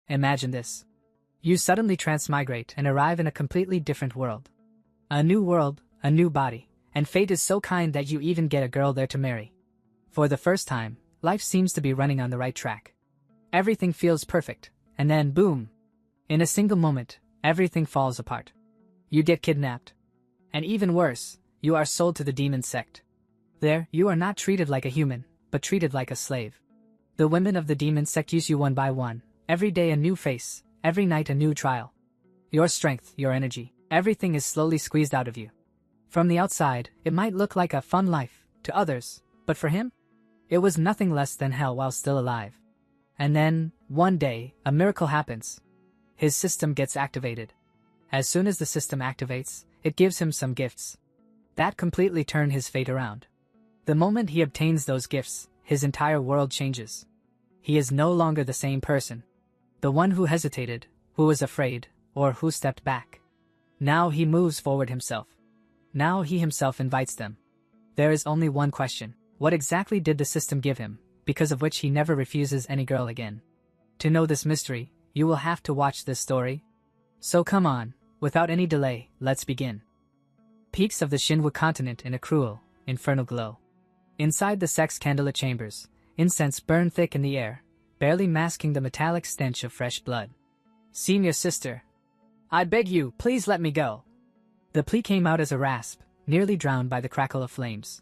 Imagine this. You suddenly transmigrate and arrive in a completely different world. A new world, a new body, and fate is so kind that you even get a girl there to marry. For the first time, life seems to be running on the right track. Everything feels perfect, and then boom! In a single moment, everything falls apart. You get kidnapped. And even worse, you are sold to the demon sect. There, you are not treated like a human, but treated like a slave. The women of the demon sect use you one by one, every day a new face, every night a new trial. Your strength, your energy, everything is slowly squeezed out of you. From the outside, it might look like a fun life, to others, but for him, it was nothing less than hell while still alive. And then, one day, a miracle happens. His system gets activated. As soon as the system activates, it gives him some gifts. That completely turn his fate around. The moment he obtains those gifts, his entire world changes. He is no longer the same person. The one who hesitated, who was afraid, or who stepped back. Now he moves forward himself. Now he himself invites them. There is only one question. What exactly did the system give him, because of which he never refuses any girl again? To know this mystery, you will have to watch this story. So come on, without any delay, let's begin. Peaks of the Shinwa continent in a cruel, infernal glow. Inside the sex candela chambers, incense burned thick in the air, barely masking the metallic stench of fresh blood. Senior sister. I beg you, please let me go. The plea came out as a rasp, nearly drowned by the crackle of flames.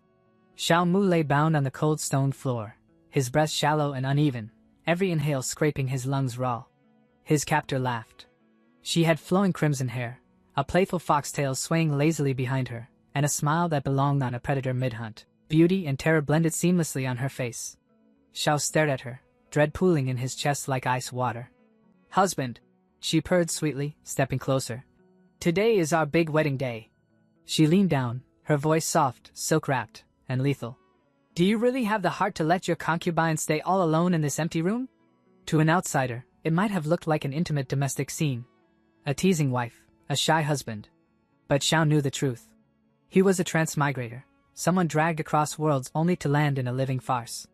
Xiao Mu lay bound on the cold stone floor, his breath shallow and uneven, every inhale scraping his lungs raw. His captor laughed. She had flowing crimson hair, a playful foxtail swaying lazily behind her, and a smile that belonged on a predator mid-hunt. Beauty and terror blended seamlessly on her face. Xiao stared at her, dread pooling in his chest like ice water. Husband, she purred sweetly, stepping closer. Today is our big wedding day. She leaned down, her voice soft, silk-wrapped, and lethal. Do you really have the heart to let your concubine stay all alone in this empty room? To an outsider, it might have looked like an intimate domestic scene. A teasing wife, a shy husband. But Xiao knew the truth. He was a transmigrator, someone dragged across worlds only to land in a living farce.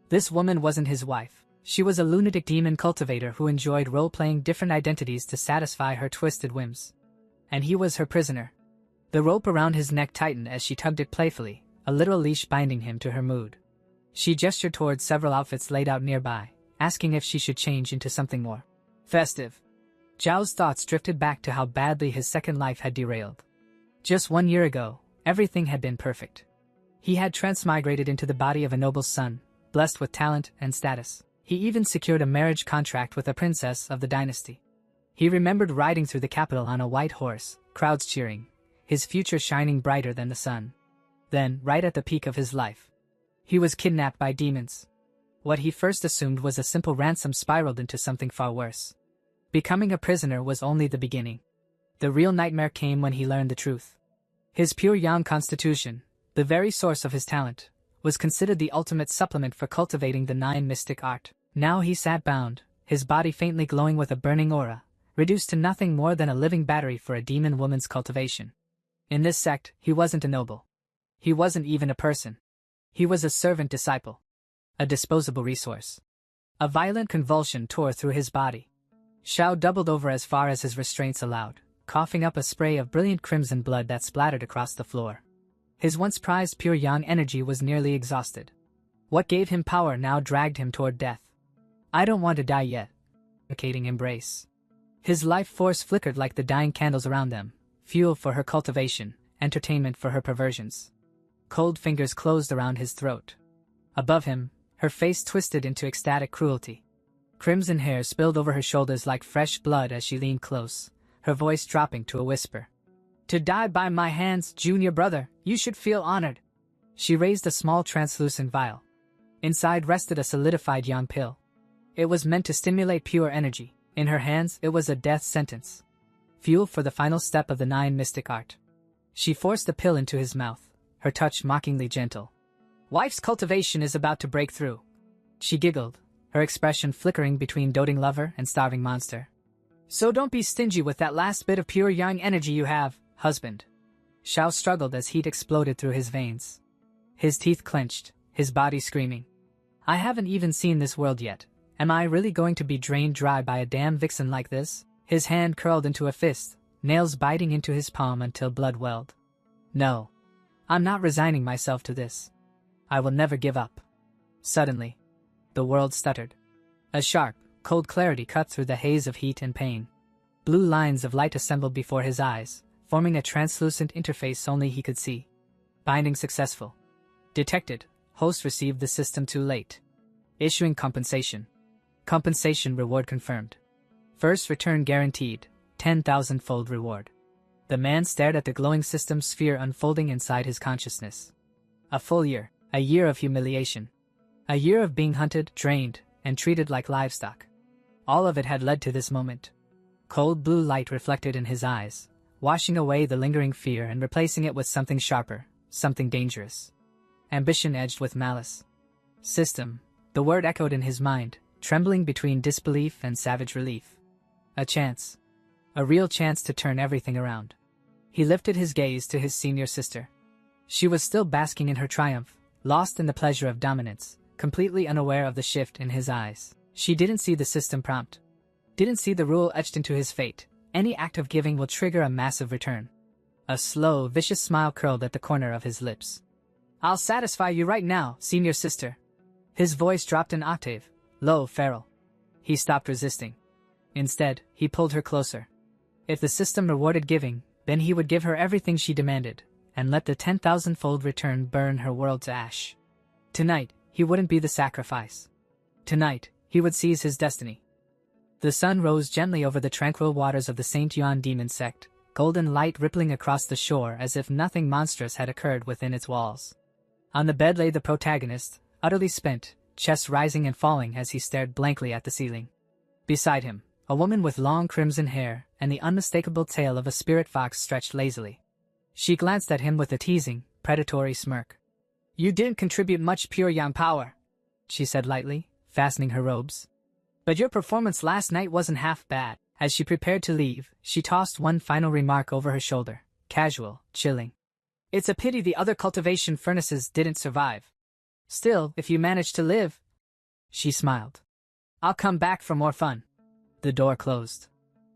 This woman wasn't his wife. She was a lunatic demon cultivator who enjoyed role-playing different identities to satisfy her twisted whims. And he was her prisoner. The rope around his neck tightened as she tugged it playfully, a literal leash binding him to her mood. She gestured towards several outfits laid out nearby, asking if she should change into something more festive. Zhao's thoughts drifted back to how badly his second life had derailed. Just 1 year ago, everything had been perfect. He had transmigrated into the body of a noble's son, blessed with talent and status. He even secured a marriage contract with a princess of the dynasty. He remembered riding through the capital on a white horse, crowds cheering, his future shining brighter than the sun. Then, right at the peak of his life, he was kidnapped by demons. What he first assumed was a simple ransom spiraled into something far worse. Becoming a prisoner was only the beginning. The real nightmare came when he learned the truth. His pure yang constitution, the very source of his talent, was considered the ultimate supplement for cultivating the 9 mystic art. Now he sat bound, his body faintly glowing with a burning aura, reduced to nothing more than a living battery for a demon woman's cultivation. In this sect, he wasn't a noble. He wasn't even a person. He was a servant disciple. A disposable resource. A violent convulsion tore through his body. Xiao doubled over as far as his restraints allowed, coughing up a spray of brilliant crimson blood that splattered across the floor. His once prized pure yang energy was nearly exhausted. What gave him power now dragged him toward death. I don't want to die yet. Suffocating embrace. His life force flickered like the dying candles around them, fuel for her cultivation, entertainment for her perversions. Cold fingers closed around his throat. Above him, her face twisted into ecstatic cruelty. Crimson hair spilled over her shoulders like fresh blood as she leaned close, her voice dropping to a whisper. To die by my hands, junior brother, you should feel honored. She raised a small translucent vial. Inside rested a solidified yang pill. It was meant to stimulate pure energy. In her hands, it was a death sentence. Fuel for the final step of the 9 mystic art. She forced the pill into his mouth, her touch mockingly gentle. Wife's cultivation is about to break through. She giggled, her expression flickering between doting lover and starving monster. So don't be stingy with that last bit of pure yang energy you have, husband. Xiao struggled as heat exploded through his veins. His teeth clenched, his body screaming. I haven't even seen this world yet, Am I really going to be drained dry by a damn vixen like this? His hand curled into a fist, nails biting into his palm until blood welled. No. I'm not resigning myself to this. I will never give up. Suddenly, the world stuttered. A sharp, cold clarity cut through the haze of heat and pain. Blue lines of light assembled before his eyes, forming a translucent interface only he could see. Binding successful. Detected. Host received the system too late. Issuing compensation. Compensation reward confirmed. First return guaranteed, 10,000-fold reward. The man stared at the glowing system sphere unfolding inside his consciousness. A full year, a year of humiliation. A year of being hunted, drained, and treated like livestock. All of it had led to this moment. Cold blue light reflected in his eyes, washing away the lingering fear and replacing it with something sharper, something dangerous. Ambition edged with malice. System, the word echoed in his mind, trembling between disbelief and savage relief. A chance. A real chance to turn everything around. He lifted his gaze to his senior sister. She was still basking in her triumph, lost in the pleasure of dominance, completely unaware of the shift in his eyes. She didn't see the system prompt. Didn't see the rule etched into his fate. Any act of giving will trigger a massive return. A slow, vicious smile curled at the corner of his lips. I'll satisfy you right now, senior sister. His voice dropped an octave, low, feral. He stopped resisting. Instead, he pulled her closer. If the system rewarded giving, then he would give her everything she demanded, and let the 10,000-fold return burn her world to ash. Tonight, he wouldn't be the sacrifice. Tonight, he would seize his destiny. The sun rose gently over the tranquil waters of the St. Yuan demon sect, golden light rippling across the shore as if nothing monstrous had occurred within its walls. On the bed lay the protagonist, utterly spent, chest rising and falling as he stared blankly at the ceiling. Beside him, a woman with long crimson hair and the unmistakable tail of a spirit fox stretched lazily. She glanced at him with a teasing, predatory smirk. You didn't contribute much pure yang power, she said lightly, fastening her robes. But your performance last night wasn't half bad. As she prepared to leave, she tossed one final remark over her shoulder, casual, chilling. It's a pity the other cultivation furnaces didn't survive. Still, if you manage to live... She smiled. I'll come back for more fun. The door closed.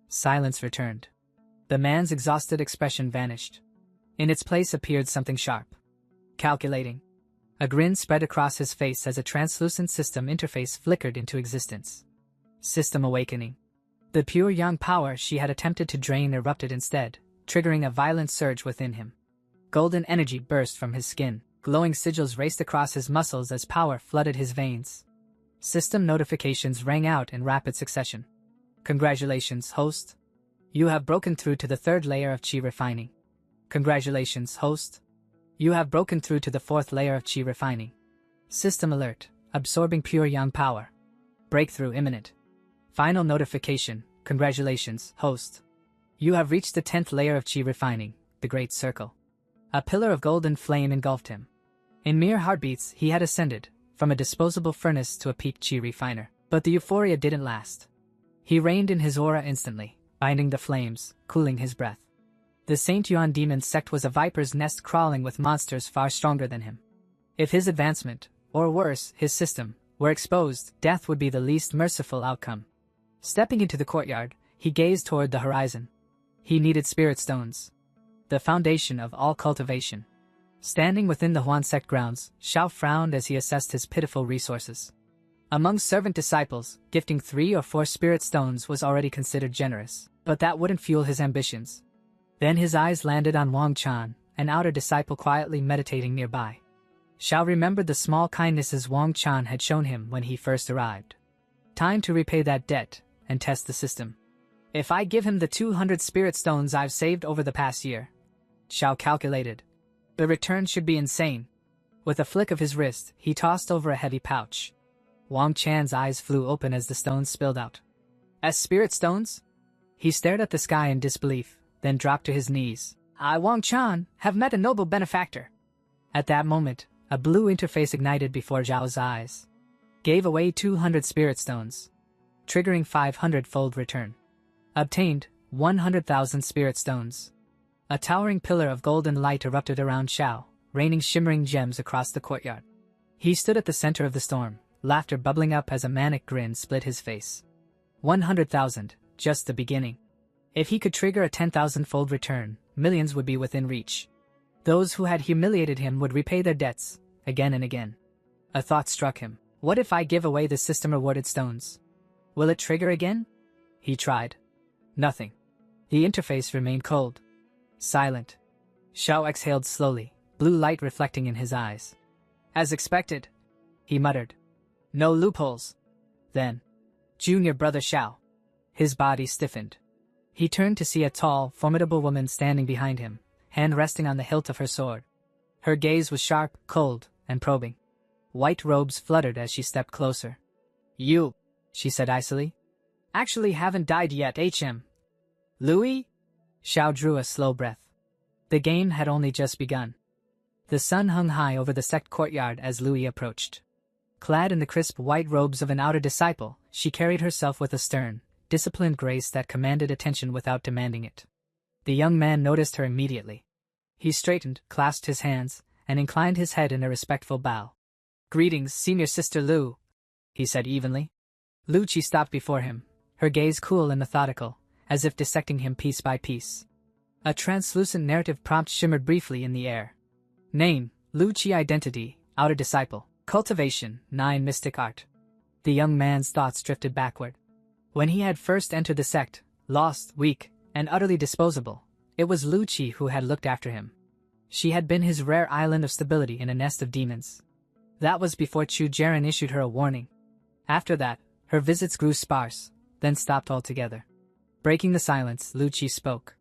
Silence returned. The man's exhausted expression vanished. In its place appeared something sharp. Calculating. A grin spread across his face as a translucent system interface flickered into existence. System awakening. The pure yang power she had attempted to drain erupted instead, triggering a violent surge within him. Golden energy burst from his skin. Glowing sigils raced across his muscles as power flooded his veins. System notifications rang out in rapid succession. Congratulations, host. You have broken through to the third layer of chi refining. Congratulations, host. You have broken through to the fourth layer of chi refining. System alert, absorbing pure yang power. Breakthrough imminent. Final notification, congratulations, host. You have reached the 10th layer of chi refining, the Great Circle. A pillar of golden flame engulfed him. In mere heartbeats, he had ascended, from a disposable furnace to a peak chi refiner. But the euphoria didn't last. He reined in his aura instantly, binding the flames, cooling his breath. The St. Yuan demon sect was a viper's nest crawling with monsters far stronger than him. If his advancement, or worse, his system, were exposed, death would be the least merciful outcome. Stepping into the courtyard, he gazed toward the horizon. He needed spirit stones. The foundation of all cultivation. Standing within the Huan sect grounds, Xiao frowned as he assessed his pitiful resources. Among servant disciples, gifting 3 or 4 spirit stones was already considered generous, but that wouldn't fuel his ambitions. Then his eyes landed on Wang Chan, an outer disciple quietly meditating nearby. Xiao remembered the small kindnesses Wang Chan had shown him when he first arrived. Time to repay that debt, and test the system. If I give him the 200 spirit stones I've saved over the past year, Xiao calculated, the return should be insane. With a flick of his wrist, he tossed over a heavy pouch. Wang Chan's eyes flew open as the stones spilled out. As spirit stones? He stared at the sky in disbelief, then dropped to his knees. I, Wang Chan, have met a noble benefactor. At that moment, a blue interface ignited before Zhao's eyes. Gave away 200 spirit stones. Triggering 500-fold return. Obtained 100,000 spirit stones. A towering pillar of golden light erupted around Xiao, raining shimmering gems across the courtyard. He stood at the center of the storm, laughter bubbling up as a manic grin split his face. 100,000, just the beginning. If he could trigger a 10,000-fold return, millions would be within reach. Those who had humiliated him would repay their debts, again and again. A thought struck him. What if I give away the system-rewarded stones? Will it trigger again? He tried. Nothing. The interface remained cold. Silent. Xiao exhaled slowly, blue light reflecting in his eyes. As expected, he muttered. No loopholes. Then, junior brother Xiao. His body stiffened. He turned to see a tall, formidable woman standing behind him, hand resting on the hilt of her sword. Her gaze was sharp, cold, and probing. White robes fluttered as she stepped closer. You, she said icily. Actually haven't died yet, HM. Louis? Xiao drew a slow breath. The game had only just begun. The sun hung high over the sect courtyard as Louis approached. Clad in the crisp white robes of an outer disciple, she carried herself with a stern, disciplined grace that commanded attention without demanding it. The young man noticed her immediately. He straightened, clasped his hands, and inclined his head in a respectful bow. Greetings, senior sister Lu, he said evenly. Lu Qi stopped before him, her gaze cool and methodical, as if dissecting him piece by piece. A translucent narrative prompt shimmered briefly in the air. Name, Lu Qi. Identity, outer disciple. Cultivation, 9 mystic art. The young man's thoughts drifted backward. When he had first entered the sect, lost, weak, and utterly disposable, it was Lu Qi who had looked after him. She had been his rare island of stability in a nest of demons. That was before Chu Jiren issued her a warning. After that, her visits grew sparse, then stopped altogether. Breaking the silence, Lu Qi spoke.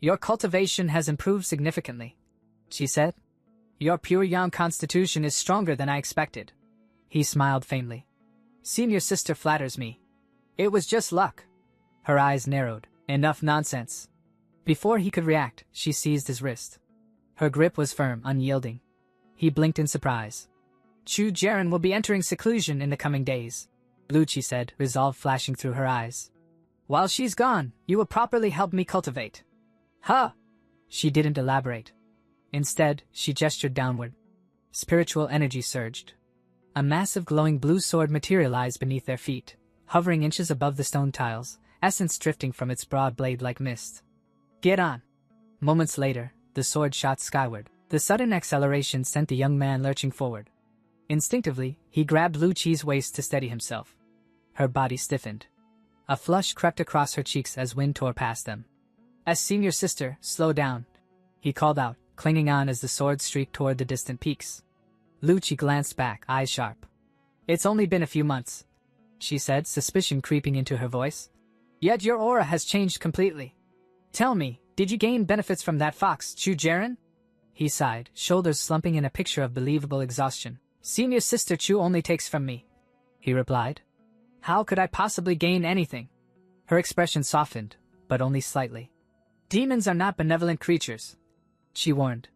Your cultivation has improved significantly, she said. Your pure yang constitution is stronger than I expected. He smiled faintly. Senior sister flatters me. It was just luck. Her eyes narrowed. Enough nonsense. Before he could react, she seized his wrist. Her grip was firm, unyielding. He blinked in surprise. Chu Jiren will be entering seclusion in the coming days, Lu Qi said, resolve flashing through her eyes. While she's gone, you will properly help me cultivate. Huh? She didn't elaborate. Instead, she gestured downward. Spiritual energy surged. A massive glowing blue sword materialized beneath their feet, hovering inches above the stone tiles, essence drifting from its broad blade like mist. Get on. Moments later, the sword shot skyward. The sudden acceleration sent the young man lurching forward. Instinctively, he grabbed Lu Qi's waist to steady himself. Her body stiffened. A flush crept across her cheeks as wind tore past them. As senior sister, slow down, he called out, clinging on as the sword streaked toward the distant peaks. Lu Qi glanced back, eyes sharp. It's only been a few months, she said, suspicion creeping into her voice. Yet your aura has changed completely. Tell me, did you gain benefits from that fox, Chu Jiren? He sighed, shoulders slumping in a picture of believable exhaustion. Senior sister Chu only takes from me, he replied. How could I possibly gain anything? Her expression softened, but only slightly. Demons are not benevolent creatures, she warned.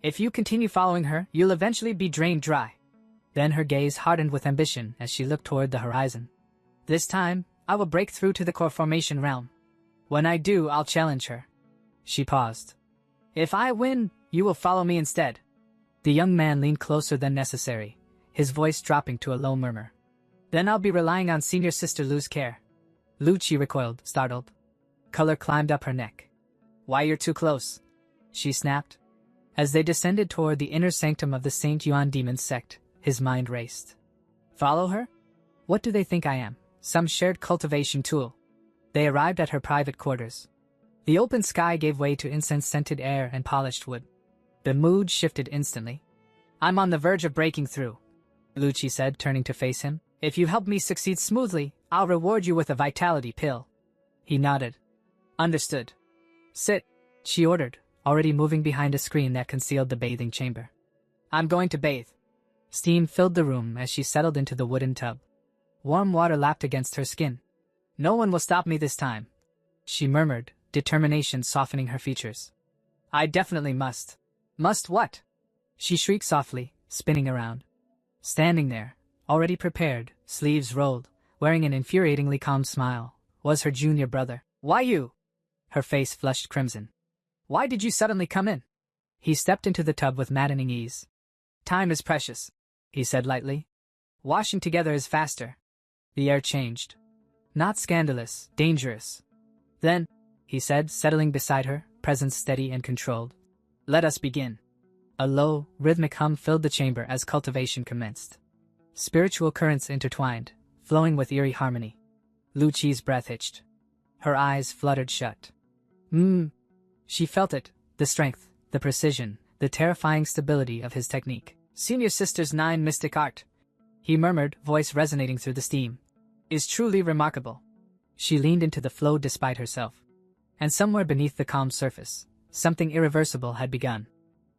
If you continue following her, you'll eventually be drained dry. Then her gaze hardened with ambition as she looked toward the horizon. This time, I will break through to the core formation realm. When I do, I'll challenge her. She paused. If I win, you will follow me instead. The young man leaned closer than necessary, his voice dropping to a low murmur. Then I'll be relying on senior sister Lu's care. Lu Qi recoiled, startled. Color climbed up her neck. Why, you're too close, she snapped. As they descended toward the inner sanctum of the Saint Yuan demon sect, his mind raced. Follow her? What do they think I am? Some shared cultivation tool? They arrived at her private quarters. The open sky gave way to incense-scented air and polished wood. The mood shifted instantly. I'm on the verge of breaking through, Lu Qi said, turning to face him. If you help me succeed smoothly, I'll reward you with a vitality pill. He nodded. Understood. Sit, she ordered, already moving behind a screen that concealed the bathing chamber. I'm going to bathe. Steam filled the room as she settled into the wooden tub. Warm water lapped against her skin. No one will stop me this time, she murmured, determination softening her features. I definitely must. Must what? She shrieked softly, spinning around. Standing there, already prepared, sleeves rolled, wearing an infuriatingly calm smile, was her junior brother. Why you? Her face flushed crimson. Why did you suddenly come in? He stepped into the tub with maddening ease. Time is precious, he said lightly. Washing together is faster. The air changed. Not scandalous, dangerous. Then, he said, settling beside her, presence steady and controlled. Let us begin. A low, rhythmic hum filled the chamber as cultivation commenced. Spiritual currents intertwined, flowing with eerie harmony. Lu Qi's breath hitched. Her eyes fluttered shut. She felt it, the strength, the precision, the terrifying stability of his technique. Senior Sister's 9 mystic art, he murmured, voice resonating through the steam, is truly remarkable. She leaned into the flow despite herself. And somewhere beneath the calm surface, something irreversible had begun.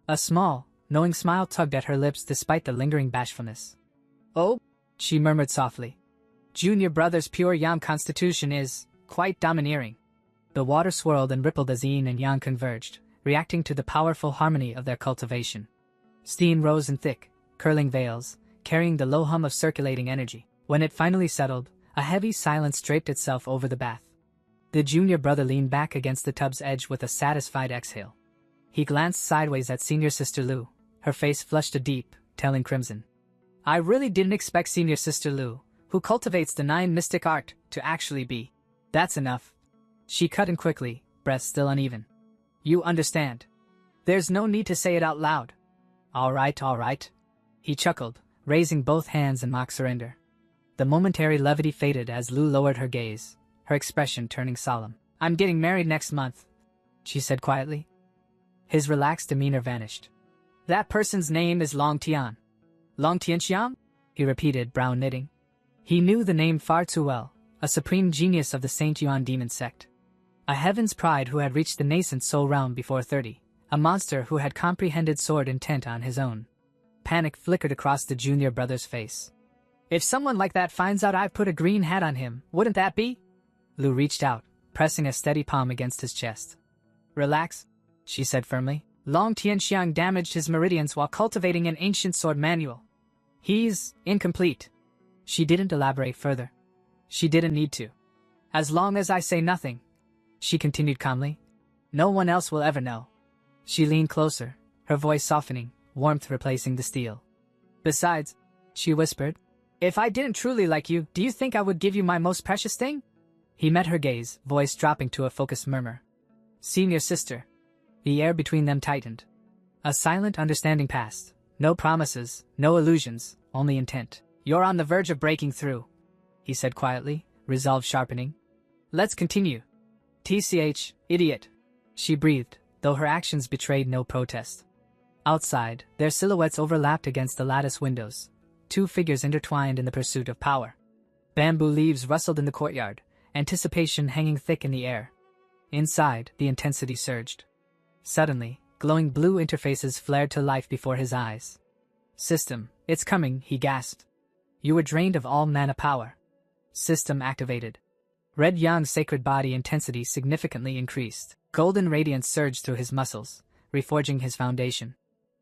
A small, knowing smile tugged at her lips despite the lingering bashfulness. Oh, she murmured softly. Junior brother's pure yang constitution is quite domineering. The water swirled and rippled as yin and yang converged, reacting to the powerful harmony of their cultivation. Steam rose in thick, curling veils, carrying the low hum of circulating energy. When it finally settled, a heavy silence draped itself over the bath. The junior brother leaned back against the tub's edge with a satisfied exhale. He glanced sideways at Senior Sister Lu, her face flushed a deep, telling crimson. I really didn't expect Senior Sister Lu, who cultivates the 9 mystic art, to actually be. That's enough. She cut in quickly, breath still uneven. You understand. There's no need to say it out loud. All right. He chuckled, raising both hands in mock surrender. The momentary levity faded as Lu lowered her gaze, her expression turning solemn. I'm getting married next month, she said quietly. His relaxed demeanor vanished. That person's name is Long Tian. Long Tianxiang? He repeated, brow knitting. He knew the name far too well, a supreme genius of the Saint Yuan demon sect. A heaven's pride who had reached the nascent soul realm before 30. A monster who had comprehended sword intent on his own. Panic flickered across the junior brother's face. If someone like that finds out I've put a green hat on him, wouldn't that be? Lu reached out, pressing a steady palm against his chest. Relax, she said firmly. Long Tianxiang damaged his meridians while cultivating an ancient sword manual. He's incomplete. She didn't elaborate further. She didn't need to. As long as I say nothing, she continued calmly, no one else will ever know. She leaned closer, her voice softening, warmth replacing the steel. Besides, she whispered, if I didn't truly like you, do you think I would give you my most precious thing? He met her gaze, voice dropping to a focused murmur. Senior Sister. The air between them tightened. A silent understanding passed. No promises, no illusions, only intent. You're on the verge of breaking through, he said quietly, resolve sharpening. Let's continue. TCH, idiot, she breathed, though her actions betrayed no protest. Outside, their silhouettes overlapped against the lattice windows, 2 figures intertwined in the pursuit of power. Bamboo leaves rustled in the courtyard, anticipation hanging thick in the air. Inside, the intensity surged. Suddenly, glowing blue interfaces flared to life before his eyes. System, it's coming, he gasped. You were drained of all mana power. System activated. Red Yang's sacred body intensity significantly increased. Golden radiance surged through his muscles, reforging his foundation.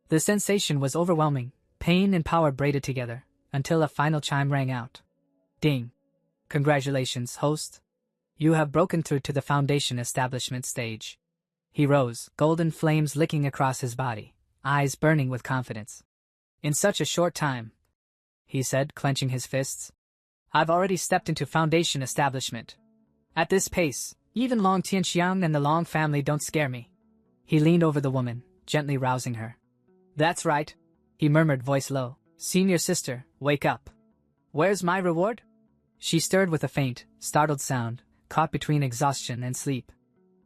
The sensation was overwhelming, pain and power braided together, until a final chime rang out. Ding. Congratulations, host. You have broken through to the foundation establishment stage. He rose, golden flames licking across his body, eyes burning with confidence. In such a short time, he said, clenching his fists. I've already stepped into foundation establishment. At this pace, even Long Tianxiang and the Long family don't scare me. He leaned over the woman, gently rousing her. That's right, he murmured, voice low. Senior Sister, wake up. Where's my reward? She stirred with a faint, startled sound, caught between exhaustion and sleep.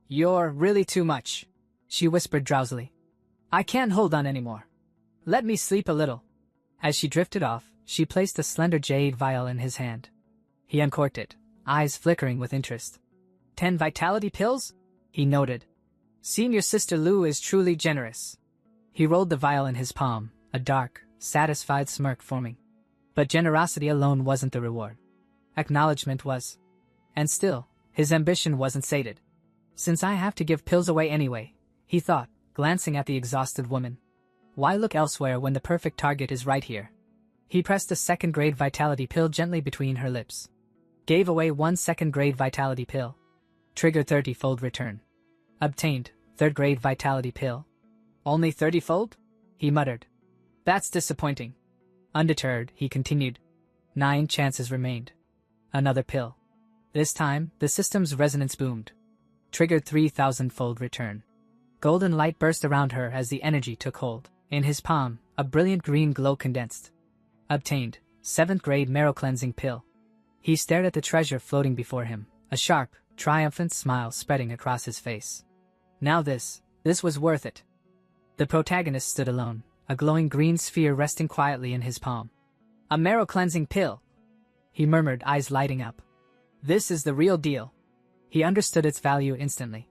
You're really too much, she whispered drowsily. I can't hold on anymore. Let me sleep a little. As she drifted off, she placed a slender jade vial in his hand. He uncorked it, eyes flickering with interest. 10 vitality pills? He noted. Senior Sister Lu is truly generous. He rolled the vial in his palm, a dark, satisfied smirk forming. But generosity alone wasn't the reward. Acknowledgement was. And still, his ambition wasn't sated. Since I have to give pills away anyway, he thought, glancing at the exhausted woman. Why look elsewhere when the perfect target is right here? He pressed a second-grade vitality pill gently between her lips. Gave away 1 second-grade vitality pill. Triggered 30-fold return. Obtained, 3rd-grade vitality pill. Only 30-fold? He muttered. That's disappointing. Undeterred, he continued. 9 chances remained. Another pill. This time, the system's resonance boomed. Triggered 3,000-fold return. Golden light burst around her as the energy took hold. In his palm, a brilliant green glow condensed. Obtained, 7th grade marrow cleansing pill. He stared at the treasure floating before him, a sharp, triumphant smile spreading across his face. Now this was worth it. The protagonist stood alone, a glowing green sphere resting quietly in his palm. A marrow cleansing pill, he murmured, eyes lighting up. This is the real deal. He understood its value instantly.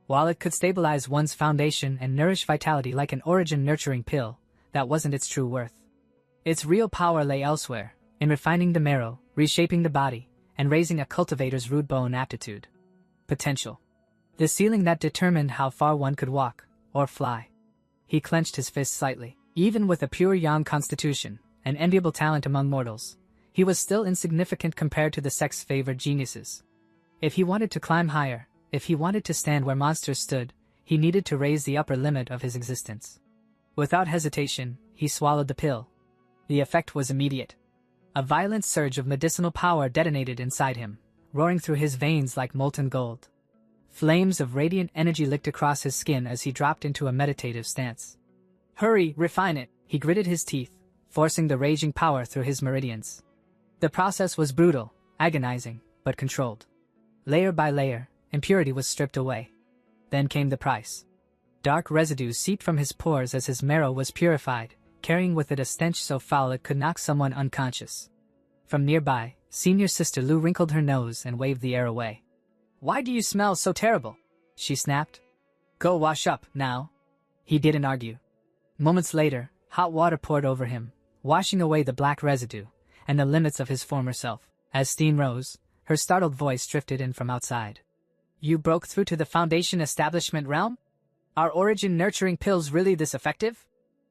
While it could stabilize one's foundation and nourish vitality like an origin-nurturing pill, that wasn't its true worth. Its real power lay elsewhere, in refining the marrow, reshaping the body, and raising a cultivator's root bone aptitude. Potential. The ceiling that determined how far one could walk, or fly. He clenched his fist slightly. Even with a pure yang constitution, an enviable talent among mortals, he was still insignificant compared to the sex-favored geniuses. If he wanted to climb higher, if he wanted to stand where monsters stood, he needed to raise the upper limit of his existence. Without hesitation, he swallowed the pill. The effect was immediate. A violent surge of medicinal power detonated inside him, roaring through his veins like molten gold. Flames of radiant energy licked across his skin as he dropped into a meditative stance. Hurry, refine it, he gritted his teeth, forcing the raging power through his meridians. The process was brutal, agonizing, but controlled. Layer by layer, impurity was stripped away. Then came the price. Dark residue seeped from his pores as his marrow was purified, carrying with it a stench so foul it could knock someone unconscious. From nearby, Senior Sister Lu wrinkled her nose and waved the air away. Why do you smell so terrible? She snapped. Go wash up, now. He didn't argue. Moments later, hot water poured over him, washing away the black residue and the limits of his former self. As steam rose, her startled voice drifted in from outside. You broke through to the Foundation establishment realm? Are origin-nurturing pills really this effective?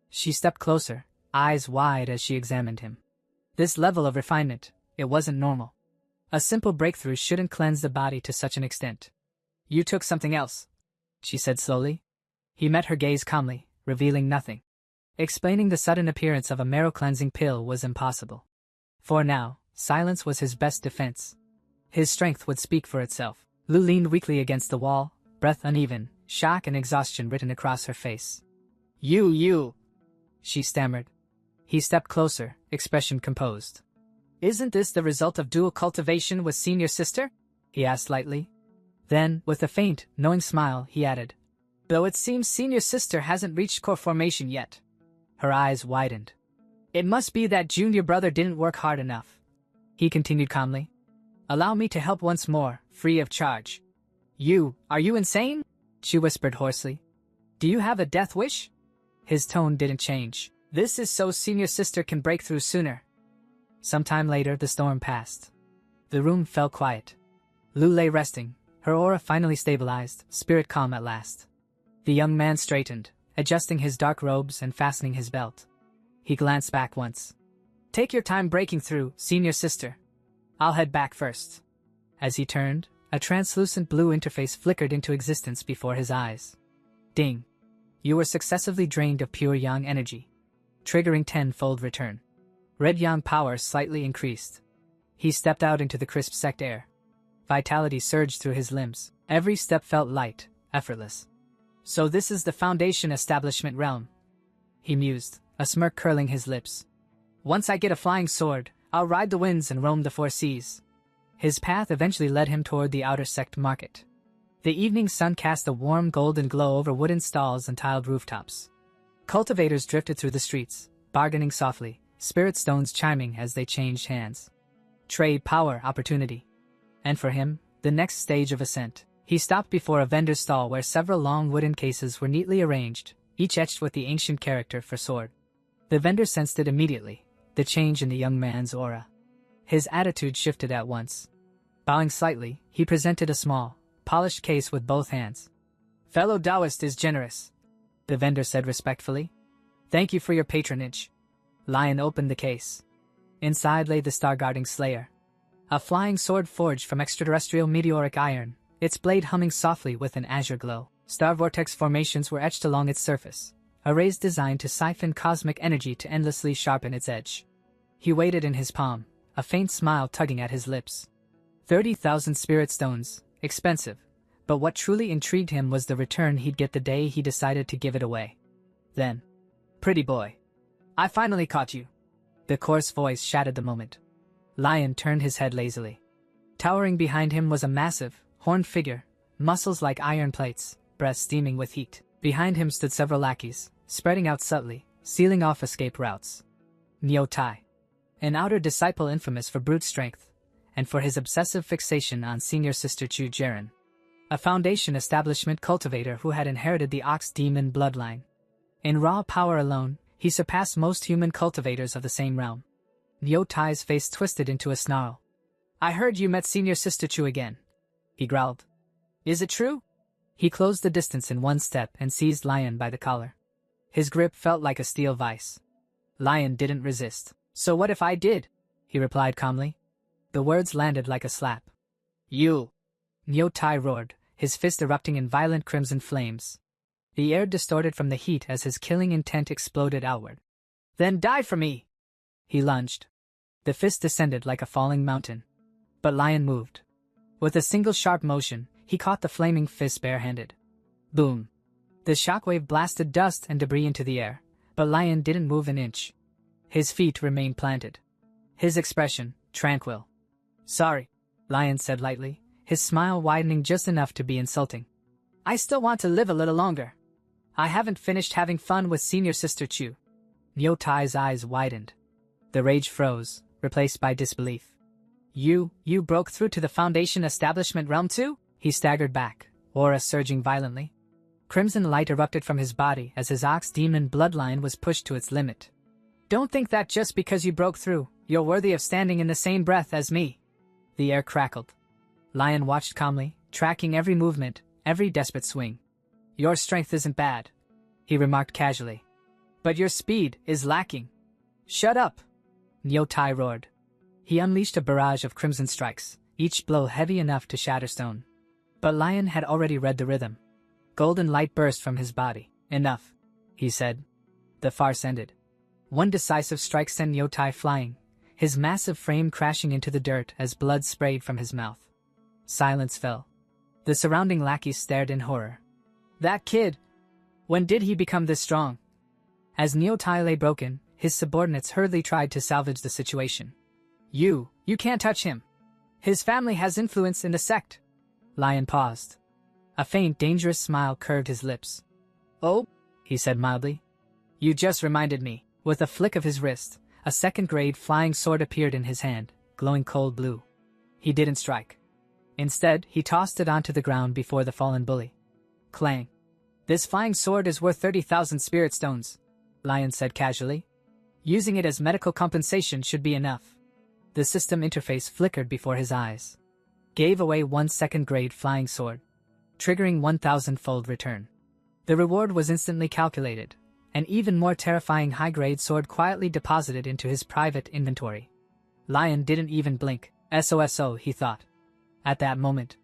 She stepped closer, eyes wide as she examined him. This level of refinement, it wasn't normal. A simple breakthrough shouldn't cleanse the body to such an extent. You took something else, she said slowly. He met her gaze calmly, revealing nothing. Explaining the sudden appearance of a marrow-cleansing pill was impossible. For now, silence was his best defense. His strength would speak for itself. Lu leaned weakly against the wall, breath uneven, shock and exhaustion written across her face. You, she stammered. He stepped closer, expression composed. Isn't this the result of dual cultivation with Senior Sister? He asked lightly. Then, with a faint, knowing smile, he added, though it seems Senior Sister hasn't reached core formation yet. Her eyes widened. It must be that Junior Brother didn't work hard enough. He continued calmly. Allow me to help once more, free of charge. Are you insane? She whispered hoarsely. Do you have a death wish? His tone didn't change. This is so Senior Sister can break through sooner. Sometime later, the storm passed. The room fell quiet. Lu lay resting, her aura finally stabilized, spirit calm at last. The young man straightened, adjusting his dark robes and fastening his belt. He glanced back once. Take your time breaking through, Senior Sister. I'll head back first. As he turned, a translucent blue interface flickered into existence before his eyes. Ding. You were successively drained of pure yang energy, triggering 10-fold return. Red yang power slightly increased. He stepped out into the crisp sect air. Vitality surged through his limbs. Every step felt light, effortless. So this is the Foundation establishment realm, he mused, a smirk curling his lips. Once I get a flying sword, I'll ride the winds and roam the four seas. His path eventually led him toward the outer sect market. The evening sun cast a warm golden glow over wooden stalls and tiled rooftops. Cultivators drifted through the streets, bargaining softly, spirit stones chiming as they changed hands. Trade, power, opportunity. And for him, the next stage of ascent. He stopped before a vendor's stall where several long wooden cases were neatly arranged, each etched with the ancient character for sword. The vendor sensed it immediately, the change in the young man's aura. His attitude shifted at once. Bowing slightly, he presented a small, polished case with both hands. Fellow Taoist is generous, the vendor said respectfully. Thank you for your patronage. Lion opened the case. Inside lay the star-guarding slayer. A flying sword forged from extraterrestrial meteoric iron, its blade humming softly with an azure glow. Star vortex formations were etched along its surface, a rays designed to siphon cosmic energy to endlessly sharpen its edge. He weighed it in his palm, a faint smile tugging at his lips. 30,000 spirit stones, expensive, but what truly intrigued him was the return he'd get the day he decided to give it away. Then, "Pretty boy, I finally caught you." The coarse voice shattered the moment. Lion turned his head lazily. Towering behind him was a massive, horned figure, muscles like iron plates, breath steaming with heat. Behind him stood several lackeys, spreading out subtly, sealing off escape routes. Neo Tai, an outer disciple infamous for brute strength, and for his obsessive fixation on senior sister Chu Jaren, a Foundation establishment cultivator who had inherited the Ox Demon bloodline. In raw power alone, he surpassed most human cultivators of the same realm. Neo Tai's face twisted into a snarl. "I heard you met senior sister Chu again," he growled. "Is it true?" He closed the distance in one step and seized Lion by the collar. His grip felt like a steel vice. Lion didn't resist. "So what if I did?" he replied calmly. The words landed like a slap. "You!" Neo Tai roared, his fist erupting in violent crimson flames. The air distorted from the heat as his killing intent exploded outward. "Then die for me!" He lunged. The fist descended like a falling mountain. But Lion moved. With a single sharp motion, he caught the flaming fist barehanded. Boom! The shockwave blasted dust and debris into the air, but Lion didn't move an inch. His feet remained planted. His expression, tranquil. "Sorry," Lion said lightly, his smile widening just enough to be insulting. "I still want to live a little longer. I haven't finished having fun with senior sister Chu." Neo Tai's eyes widened. The rage froze, replaced by disbelief. You broke through to the Foundation establishment realm too?" He staggered back, aura surging violently. Crimson light erupted from his body as his Ox Demon bloodline was pushed to its limit. "Don't think that just because you broke through, you're worthy of standing in the same breath as me." The air crackled. Lion watched calmly, tracking every movement, every desperate swing. "Your strength isn't bad," he remarked casually. "But your speed is lacking." "Shut up!" Neo Tai roared. He unleashed a barrage of crimson strikes, each blow heavy enough to shatter stone. But Lion had already read the rhythm. Golden light burst from his body. "Enough," he said. The farce ended. One decisive strike sent Neo Tai flying, his massive frame crashing into the dirt as blood sprayed from his mouth. Silence fell. The surrounding lackeys stared in horror. "That kid! When did he become this strong?" As Neo Tai lay broken, his subordinates hurriedly tried to salvage the situation. You can't touch him. His family has influence in the sect." Lion paused. A faint, dangerous smile curved his lips. "Oh," he said mildly. "You just reminded me." With a flick of his wrist, a second-grade flying sword appeared in his hand, glowing cold blue. He didn't strike. Instead, he tossed it onto the ground before the fallen bully. Clang. "This flying sword is worth 30,000 spirit stones," Lion said casually. "Using it as medical compensation should be enough." The system interface flickered before his eyes. Gave away 1 second-grade flying sword, triggering 1,000-fold return. The reward was instantly calculated. An even more terrifying high-grade sword quietly deposited into his private inventory. Lion didn't even blink. SOSO, he thought. At that moment,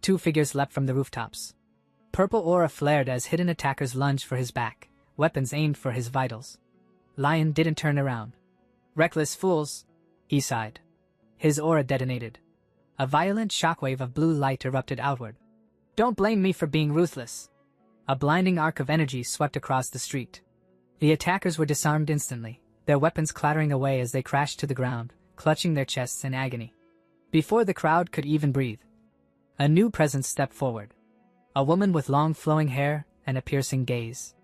2 figures leapt from the rooftops. Purple aura flared as hidden attackers lunged for his back, weapons aimed for his vitals. Lion didn't turn around. "Reckless fools," he sighed. His aura detonated. A violent shockwave of blue light erupted outward. "Don't blame me for being ruthless." A blinding arc of energy swept across the street. The attackers were disarmed instantly, their weapons clattering away as they crashed to the ground, clutching their chests in agony. Before the crowd could even breathe, a new presence stepped forward. A woman with long flowing hair and a piercing gaze.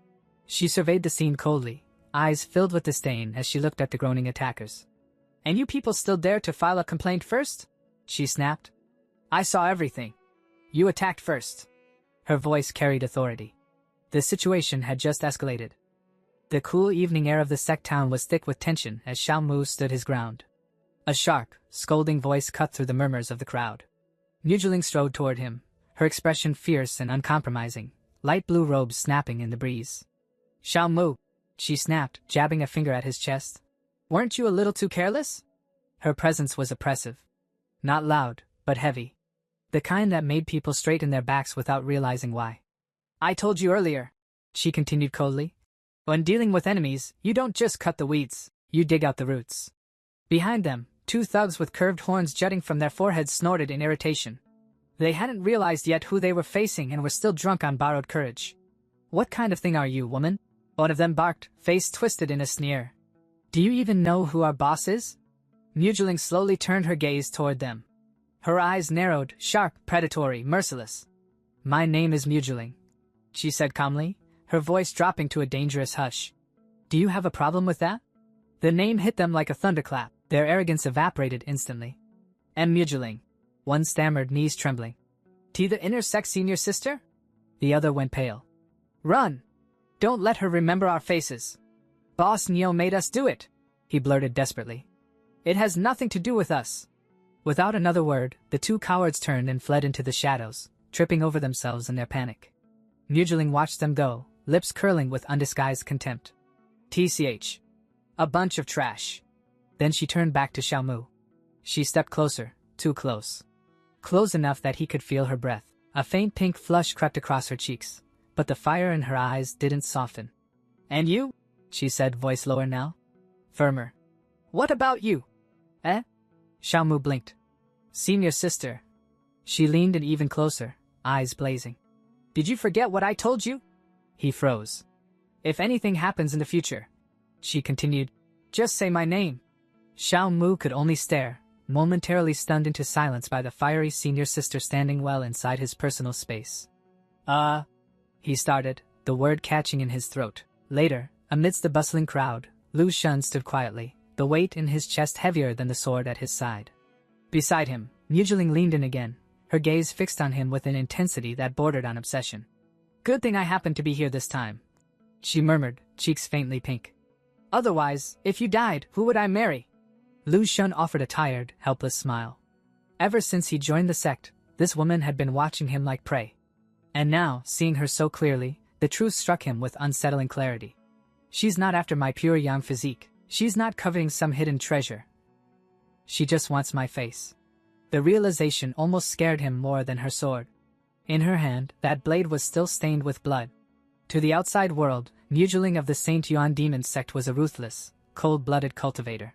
She surveyed the scene coldly, eyes filled with disdain as she looked at the groaning attackers. "And you people still dare to file a complaint first?" she snapped. "I saw everything. You attacked first." Her voice carried authority. The situation had just escalated. The cool evening air of the sect town was thick with tension as Xiao Mu stood his ground. A sharp, scolding voice cut through the murmurs of the crowd. Niujiling strode toward him, her expression fierce and uncompromising, light blue robes snapping in the breeze. "Xiao Mu," she snapped, jabbing a finger at his chest. "Weren't you a little too careless?" Her presence was oppressive. Not loud, but heavy. The kind that made people straighten their backs without realizing why. "I told you earlier," she continued coldly. "When dealing with enemies, you don't just cut the weeds, you dig out the roots." Behind them, Two thugs with curved horns jutting from their foreheads snorted in irritation. They hadn't realized yet who they were facing and were still drunk on borrowed courage. "What kind of thing are you, woman?" one of them barked, face twisted in a sneer. "Do you even know who our boss is?" Mujeling slowly turned her gaze toward them. Her eyes narrowed, sharp, predatory, merciless. "My name is Mujeling," she said calmly, her voice dropping to a dangerous hush. "Do you have a problem with that?" The name hit them like a thunderclap. Their arrogance evaporated instantly. "M. Mujeling," one stammered, knees trembling. "T the intersex senior sister?" The other went pale. "Run! Don't let her remember our faces. Boss Neo made us do it," he blurted desperately. "It has nothing to do with us." Without another word, the two cowards turned and fled into the shadows, tripping over themselves in their panic. Mujeling watched them go, lips curling with undisguised contempt. "TCH. A bunch of trash." Then she turned back to Xiaomu. She stepped closer, too close. Close enough that he could feel her breath. A faint pink flush crept across her cheeks, but the fire in her eyes didn't soften. "And you?" she said, voice lower now. Firmer. "What about you?" "Eh?" Xiaomu blinked. "Senior sister." She leaned in even closer, eyes blazing. "Did you forget what I told you?" He froze. "If anything happens in the future," she continued, "just say my name." Xiaomu could only stare, momentarily stunned into silence by the fiery senior sister standing well inside his personal space. He started, the word catching in his throat. Later, amidst the bustling crowd, Lu Shun stood quietly, the weight in his chest heavier than the sword at his side. Beside him, Mujeling leaned in again, her gaze fixed on him with an intensity that bordered on obsession. "Good thing I happened to be here this time," she murmured, cheeks faintly pink. "Otherwise, if you died, who would I marry?" Lu Shun offered a tired, helpless smile. Ever since he joined the sect, this woman had been watching him like prey. And now, seeing her so clearly, the truth struck him with unsettling clarity. She's not after my pure young physique. She's not coveting some hidden treasure. She just wants my face. The realization almost scared him more than her sword. In her hand, that blade was still stained with blood. To the outside world, Mujeling of the Saint Yuan demon sect was a ruthless, cold-blooded cultivator.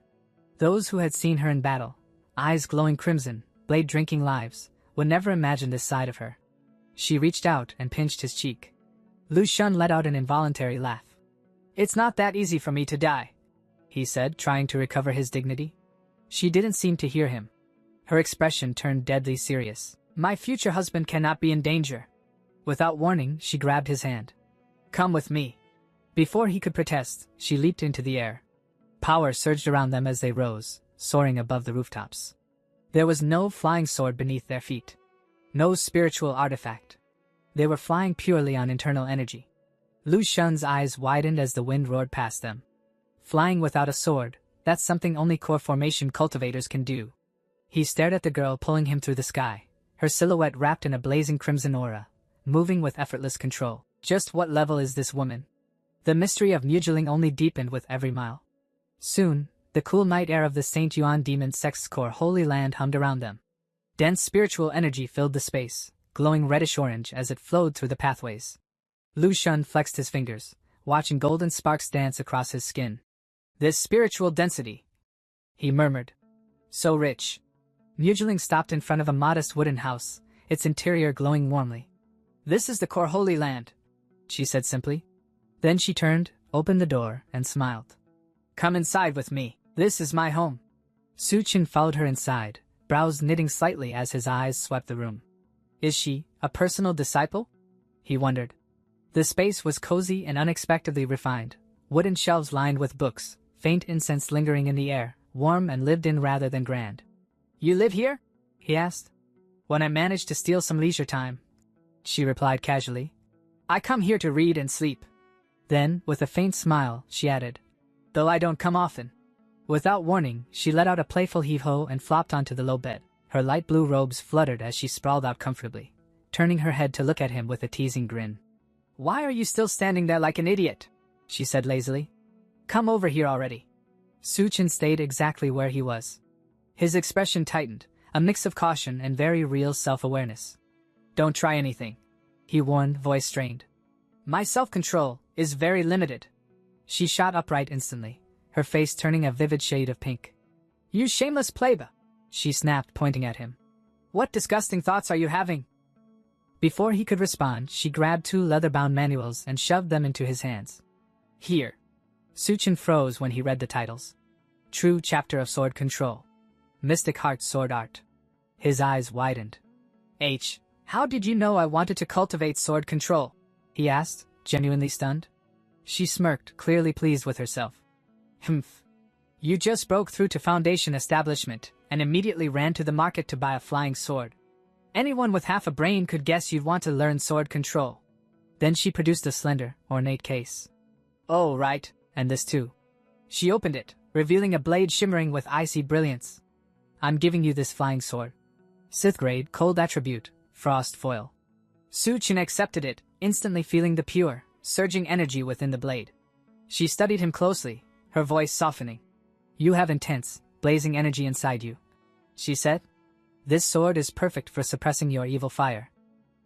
Those who had seen her in battle, eyes glowing crimson, blade-drinking lives, would never imagine this side of her. She reached out and pinched his cheek. Lu Shun let out an involuntary laugh. "It's not that easy for me to die," he said, trying to recover his dignity. She didn't seem to hear him. Her expression turned deadly serious. "My future husband cannot be in danger." Without warning, she grabbed his hand. "Come with me." Before he could protest, she leaped into the air. Power surged around them as they rose, soaring above the rooftops. There was no flying sword beneath their feet. No spiritual artifact. They were flying purely on internal energy. Lu Shun's eyes widened as the wind roared past them. Flying without a sword, that's something only core formation cultivators can do. He stared at the girl pulling him through the sky, her silhouette wrapped in a blazing crimson aura, moving with effortless control. Just what level is this woman? The mystery of Mujeling only deepened with every mile. Soon, the cool night air of the Saint Yuan demon sect's core holy land hummed around them. Dense spiritual energy filled the space, glowing reddish-orange as it flowed through the pathways. Lu Shun flexed his fingers, watching golden sparks dance across his skin. "This spiritual density," he murmured. "So rich." Mujeling stopped in front of a modest wooden house, its interior glowing warmly. "This is the core holy land," she said simply. Then she turned, opened the door, and smiled. "Come inside with me. This is my home." Su Qin followed her inside, brows knitting slightly as his eyes swept the room. Is she a personal disciple? He wondered. The space was cozy and unexpectedly refined, wooden shelves lined with books, faint incense lingering in the air, warm and lived in rather than grand. "You live here?" he asked. "When I manage to steal some leisure time," she replied casually. "I come here to read and sleep." Then, with a faint smile, she added, "Though I don't come often." Without warning, she let out a playful heave-ho and flopped onto the low bed. Her light blue robes fluttered as she sprawled out comfortably, turning her head to look at him with a teasing grin. "Why are you still standing there like an idiot?" she said lazily. "Come over here already." Su Qin stayed exactly where he was. His expression tightened, a mix of caution and very real self-awareness. "Don't try anything," he warned, voice strained. "My self-control is very limited." She shot upright instantly, her face turning a vivid shade of pink. You shameless plebe! She snapped, pointing at him. What disgusting thoughts are you having? Before he could respond, she grabbed 2 leather-bound manuals and shoved them into his hands. Here. Suchin froze when he read the titles. True Chapter of Sword Control. Mystic Heart Sword Art. His eyes widened. How did you know I wanted to cultivate sword control? He asked, genuinely stunned. She smirked, clearly pleased with herself. Humph. You just broke through to Foundation establishment and immediately ran to the market to buy a flying sword. Anyone with half a brain could guess you'd want to learn sword control. Then she produced a slender, ornate case. Oh, right, and this too. She opened it, revealing a blade shimmering with icy brilliance. I'm giving you this flying sword. Sith grade, cold attribute, frost foil. Suchin accepted it, instantly feeling the pure, surging energy within the blade. She studied him closely, her voice softening. You have intense, blazing energy inside you, she said. This sword is perfect for suppressing your evil fire.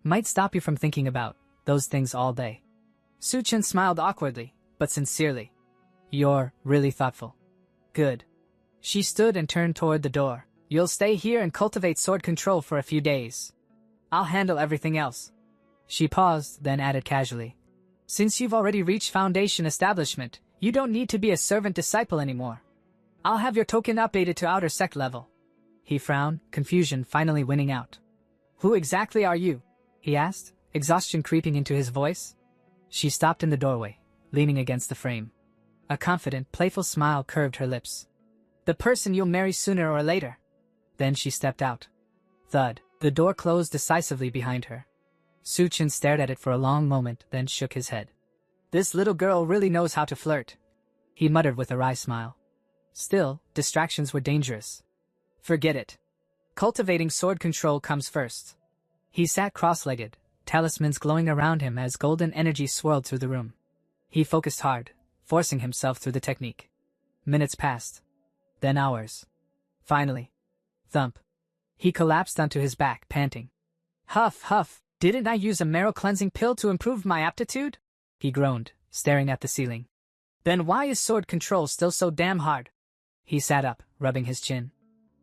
Might stop you from thinking about those things all day. Suchin smiled awkwardly, but sincerely. You're really thoughtful. Good. She stood and turned toward the door. You'll stay here and cultivate sword control for a few days. I'll handle everything else. She paused, then added casually. Since you've already reached Foundation establishment, you don't need to be a servant disciple anymore. I'll have your token updated to outer sect level. He frowned, confusion finally winning out. Who exactly are you? He asked, exhaustion creeping into his voice. She stopped in the doorway, leaning against the frame. A confident, playful smile curved her lips. The person you'll marry sooner or later. Then she stepped out. Thud. The door closed decisively behind her. Suchin stared at it for a long moment, then shook his head. This little girl really knows how to flirt, he muttered with a wry smile. Still, distractions were dangerous. Forget it. Cultivating sword control comes first. He sat cross-legged, talismans glowing around him as golden energy swirled through the room. He focused hard, forcing himself through the technique. Minutes passed. Then hours. Finally. Thump. He collapsed onto his back, panting. Huff, huff, didn't I use a marrow cleansing pill to improve my aptitude? He groaned, staring at the ceiling. Then why is sword control still so damn hard? He sat up, rubbing his chin.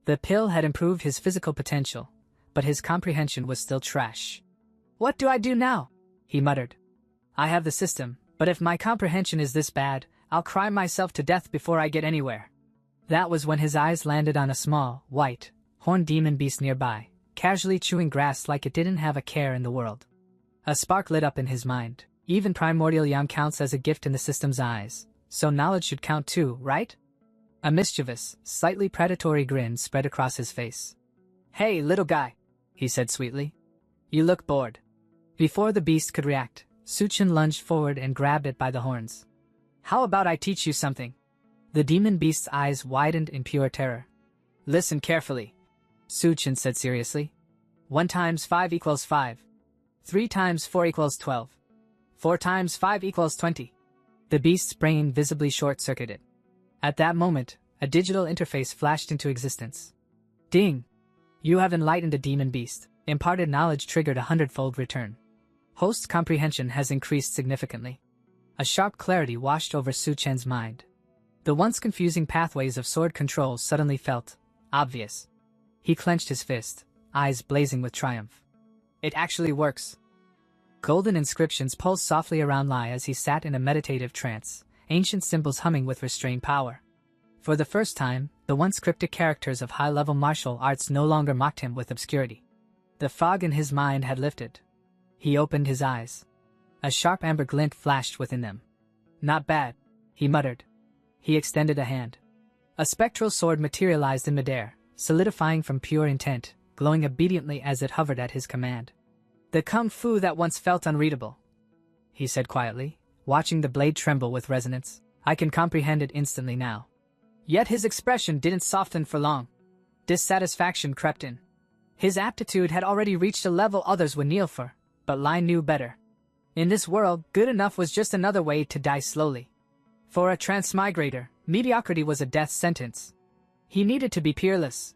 The pill had improved his physical potential, but his comprehension was still trash. What do I do now? He muttered. I have the system, but if my comprehension is this bad, I'll cry myself to death before I get anywhere. That was when his eyes landed on a small, white, horned demon beast nearby, casually chewing grass like it didn't have a care in the world. A spark lit up in his mind. Even primordial yam counts as a gift in the system's eyes, so knowledge should count too, right? A mischievous, slightly predatory grin spread across his face. Hey, little guy, he said sweetly. You look bored. Before the beast could react, Suchin lunged forward and grabbed it by the horns. How about I teach you something? The demon beast's eyes widened in pure terror. Listen carefully, Suchin said seriously. 1 times 5 equals 5. 3 times 4 equals 12. 4 times 5 equals 20. The beast's brain visibly short-circuited. At that moment, a digital interface flashed into existence. Ding! You have enlightened a demon beast. Imparted knowledge triggered a 100-fold return. Host's comprehension has increased significantly. A sharp clarity washed over Suchin's mind. The once confusing pathways of sword control suddenly felt obvious. He clenched his fist, eyes blazing with triumph. It actually works. Golden inscriptions pulsed softly around Lai as he sat in a meditative trance, ancient symbols humming with restrained power. For the first time, the once cryptic characters of high-level martial arts no longer mocked him with obscurity. The fog in his mind had lifted. He opened his eyes. A sharp amber glint flashed within them. Not bad, he muttered. He extended a hand. A spectral sword materialized in midair, solidifying from pure intent, glowing obediently as it hovered at his command. The kung fu that once felt unreadable, he said quietly, watching the blade tremble with resonance. I can comprehend it instantly now. Yet his expression didn't soften for long. Dissatisfaction crept in. His aptitude had already reached a level others would kneel for, but Lai knew better. In this world, good enough was just another way to die slowly. For a transmigrator, mediocrity was a death sentence. He needed to be peerless.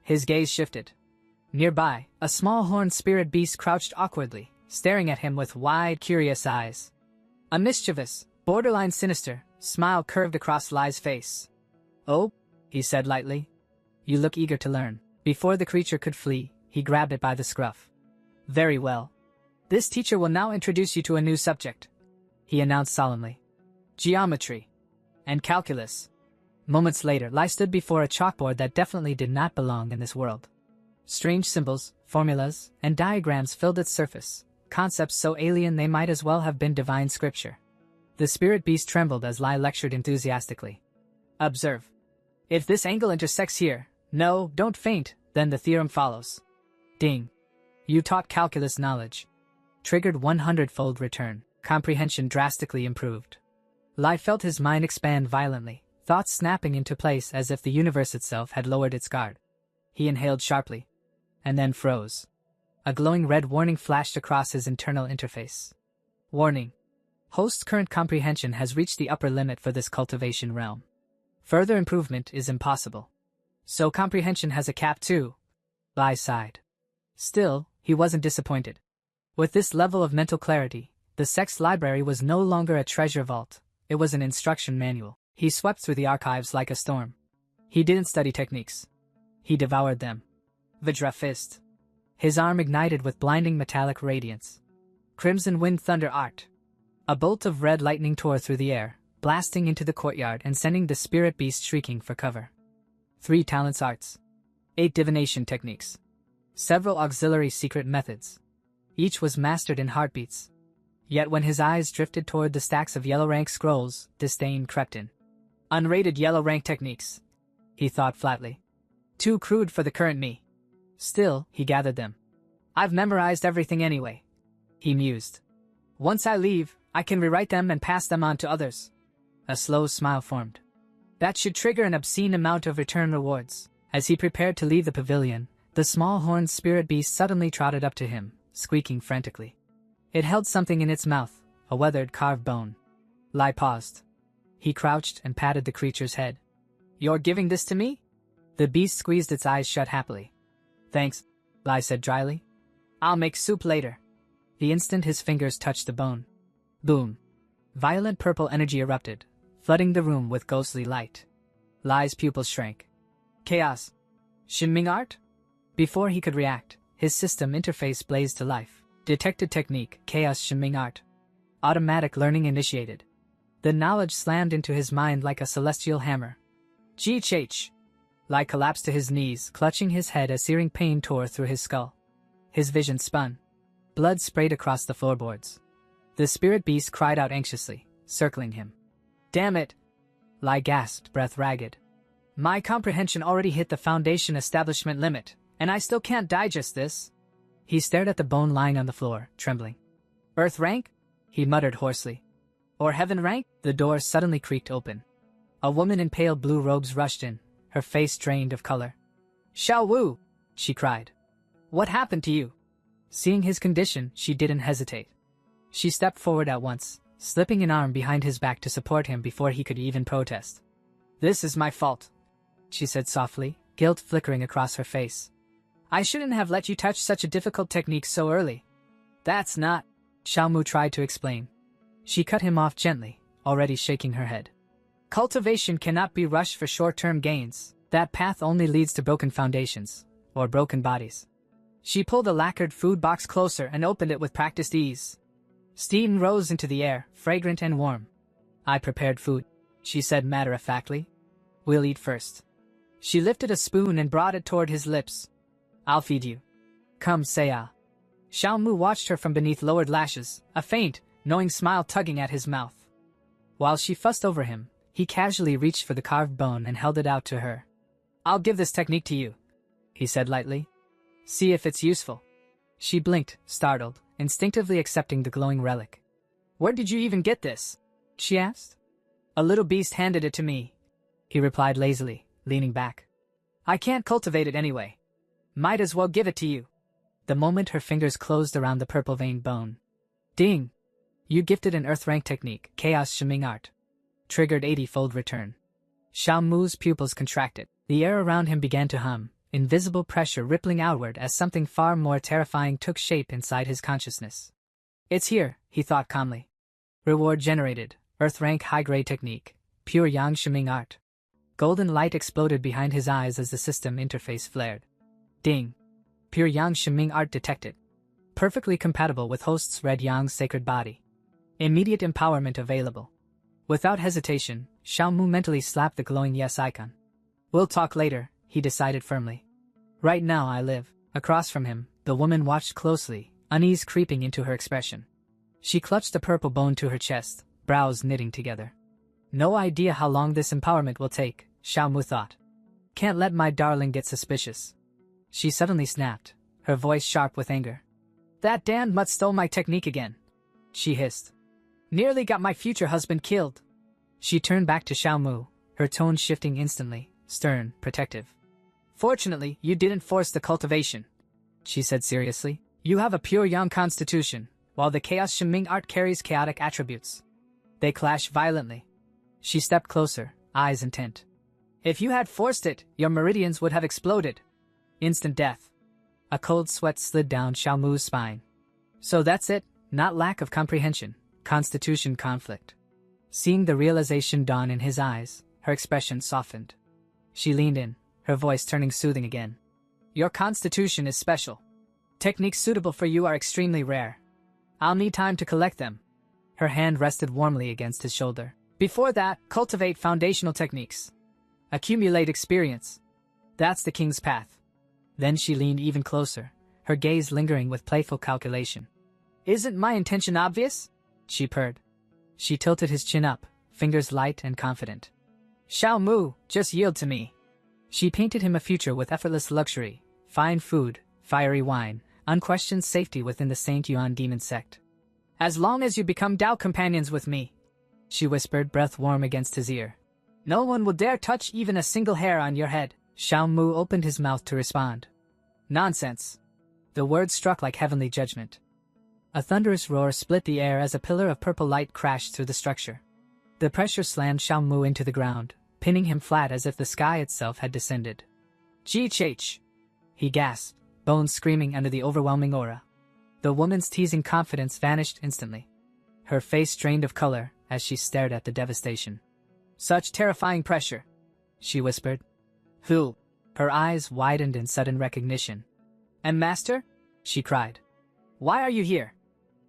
His gaze shifted. Nearby, a small horned spirit beast crouched awkwardly, staring at him with wide, curious eyes. A mischievous, borderline sinister, smile curved across Lai's face. Oh, he said lightly. You look eager to learn. Before the creature could flee, he grabbed it by the scruff. Very well. This teacher will now introduce you to a new subject, he announced solemnly. Geometry. And calculus. Moments later, Lai stood before a chalkboard that definitely did not belong in this world. Strange symbols, formulas, and diagrams filled its surface, concepts so alien they might as well have been divine scripture. The spirit beast trembled as Lai lectured enthusiastically. Observe. If this angle intersects here, no, don't faint, then the theorem follows. Ding. You taught calculus knowledge. Triggered 100-fold return. Comprehension drastically improved. Lai felt his mind expand violently, thoughts snapping into place as if the universe itself had lowered its guard. He inhaled sharply, and then froze. A glowing red warning flashed across his internal interface. Warning. Host's current comprehension has reached the upper limit for this cultivation realm. Further improvement is impossible. So comprehension has a cap too. Lai sighed. Still, he wasn't disappointed. With this level of mental clarity, the sex library was no longer a treasure vault, it was an instruction manual. He swept through the archives like a storm. He didn't study techniques. He devoured them. Vajra fist. His arm ignited with blinding metallic radiance. Crimson wind thunder art. A bolt of red lightning tore through the air, blasting into the courtyard and sending the spirit beast shrieking for cover. 3 talents arts. 8 divination techniques. Several auxiliary secret methods. Each was mastered in heartbeats. Yet when his eyes drifted toward the stacks of yellow rank scrolls, disdain crept in. Unrated yellow rank techniques, he thought flatly. Too crude for the current me. Still, he gathered them. I've memorized everything anyway, he mused. Once I leave, I can rewrite them and pass them on to others. A slow smile formed. That should trigger an obscene amount of return rewards. As he prepared to leave the pavilion, the small horned spirit beast suddenly trotted up to him, squeaking frantically. It held something in its mouth, a weathered carved bone. Lai paused. He crouched and patted the creature's head. You're giving this to me? The beast squeezed its eyes shut happily. Thanks, Lai said dryly. I'll make soup later. The instant his fingers touched the bone. Boom. Violent purple energy erupted, flooding the room with ghostly light. Lai's pupils shrank. Chaos. Shinming art? Before he could react, his system interface blazed to life. Detected technique, Chaos Shinming art. Automatic learning initiated. The knowledge slammed into his mind like a celestial hammer. GHH. Lai collapsed to his knees, clutching his head as searing pain tore through his skull. His vision spun. Blood sprayed across the floorboards. The spirit beast cried out anxiously, circling him. Damn it! Lai gasped, breath ragged. My comprehension already hit the Foundation establishment limit, and I still can't digest this. He stared at the bone lying on the floor, trembling. Earth rank? He muttered hoarsely. Or heaven rank? The door suddenly creaked open. A woman in pale blue robes rushed in, her face drained of color. Xiao Wu! She cried. What happened to you? Seeing his condition, she didn't hesitate. She stepped forward at once, slipping an arm behind his back to support him before he could even protest. This is my fault, she said softly, guilt flickering across her face. I shouldn't have let you touch such a difficult technique so early. That's not, Xiaomu tried to explain. She cut him off gently, already shaking her head. Cultivation cannot be rushed for short-term gains. That path only leads to broken foundations, or broken bodies. She pulled a lacquered food box closer and opened it with practiced ease. Steam rose into the air, fragrant and warm. I prepared food, she said matter-of-factly. We'll eat first. She lifted a spoon and brought it toward his lips. I'll feed you. Come, Seya. Xiaomu watched her from beneath lowered lashes, a faint, knowing smile tugging at his mouth. While she fussed over him, he casually reached for the carved bone and held it out to her. I'll give this technique to you, he said lightly. See if it's useful. She blinked, startled, instinctively accepting the glowing relic. Where did you even get this? She asked. A little beast handed it to me, he replied lazily, leaning back. I can't cultivate it anyway. Might as well give it to you. The moment her fingers closed around the purple veined bone. Ding! You gifted an earth rank technique, Chaos Shinming art. Triggered 80-fold return. Xiaomu's pupils contracted. The air around him began to hum, invisible pressure rippling outward as something far more terrifying took shape inside his consciousness. It's here, he thought calmly. Reward generated, earth rank high-grade technique, pure Yang Shinming art. Golden light exploded behind his eyes as the system interface flared. Ding! Pure Yang Shiming art detected. Perfectly compatible with host's Red Yang's sacred body. Immediate empowerment available. Without hesitation, Xiao Mu mentally slapped the glowing yes icon. We'll talk later, he decided firmly. Right now I live. Across from him, the woman watched closely, unease creeping into her expression. She clutched a purple bone to her chest, brows knitting together. No idea how long this empowerment will take, Xiao Mu thought. Can't let my darling get suspicious. She suddenly snapped, her voice sharp with anger. That damned mutt stole my technique again, she hissed. Nearly got my future husband killed. She turned back to Xiao Mu, her tone shifting instantly, stern, protective. Fortunately, you didn't force the cultivation, she said seriously. You have a pure Yang constitution, while the Chaos Shiming art carries chaotic attributes. They clash violently. She stepped closer, eyes intent. If you had forced it, your meridians would have exploded. Instant death. A cold sweat slid down Xiao Mu's spine. So that's it, not lack of comprehension, constitution conflict. Seeing the realization dawn in his eyes, her expression softened. She leaned in, her voice turning soothing again. Your constitution is special. Techniques suitable for you are extremely rare. I'll need time to collect them. Her hand rested warmly against his shoulder. Before that, cultivate foundational techniques. Accumulate experience. That's the king's path. Then she leaned even closer, her gaze lingering with playful calculation. Isn't my intention obvious? She purred. She tilted his chin up, fingers light and confident. Xiao Mu, just yield to me. She painted him a future with effortless luxury, fine food, fiery wine, unquestioned safety within the Saint Yuan demon sect. As long as you become Dao companions with me, she whispered, breath warm against his ear. No one will dare touch even a single hair on your head. Xiao Mu opened his mouth to respond. Nonsense. The words struck like heavenly judgment. A thunderous roar split the air as a pillar of purple light crashed through the structure. The pressure slammed Xiao Mu into the ground, pinning him flat as if the sky itself had descended. GHH! He gasped, bones screaming under the overwhelming aura. The woman's teasing confidence vanished instantly. Her face drained of color as she stared at the devastation. Such terrifying pressure, she whispered. Who? Her eyes widened in sudden recognition. And Master? She cried. Why are you here?